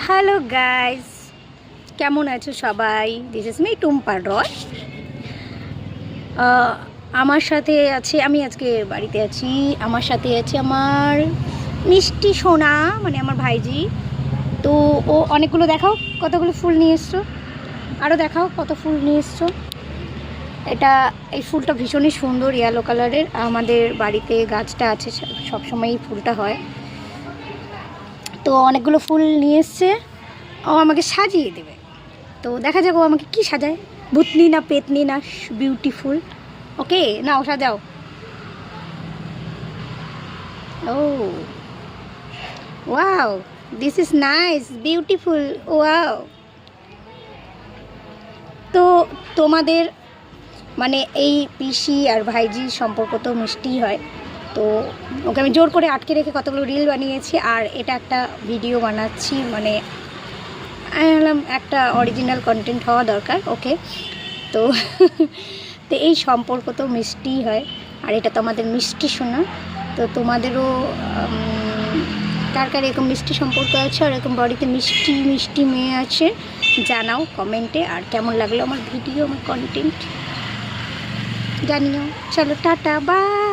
Hello guys, কেমন আছো সবাই? দিস ইজ মি টুম্পা রয়। আমার সাথে আছে, আমি আজকে বাড়িতে আছি। আমার সাথে আছে আমার মিষ্টি সোনা, মানে আমার ভাইজি। তো ও অনেকগুলো, দেখাও কতগুলো ফুল নিয়ে এসছো, আরও দেখাও কত ফুল নিয়ে এসছো। এই ফুলটা ভীষণই সুন্দর, ইয়েলো কালারের। আমাদের বাড়িতে গাছটা আছে, সবসময় এই ফুলটা হয়। তো অনেকগুলো ফুল নিয়ে এসছে, ও আমাকে সাজিয়ে দেবে। তো দেখা যাক ও আমাকে কি সাজায়, ভূতনি না পেতনি না বিউটিফুল। ওকে, নাও সাজাও। Oh wow, this is nice, beautiful, wow. তো তোমাদের মানে এই পিসি আর ভাইজির সম্পর্ক তো মিষ্টিই হয়। তো ওকে আমি জোর করে আটকে রেখে কতগুলো রিল বানিয়েছি, আর এটা একটা ভিডিও বানাচ্ছি। মানে আমি ভাবলাম একটা অরিজিনাল কন্টেন্ট হওয়া দরকার। ওকে, তো তো এই সম্পর্ক তো মিষ্টিই হয়, আর এটা তো আমাদের মিষ্টি শোনা। তো তোমাদেরও কার কার এরকম মিষ্টি সম্পর্ক আছে, আর এরকম বাড়িতে মিষ্টি মিষ্টি মেয়ে আছে, জানাও কমেন্টে। আর কেমন লাগলো আমার ভিডিও, আমার কন্টেন্ট জানিও। চলো টাটা, বাই।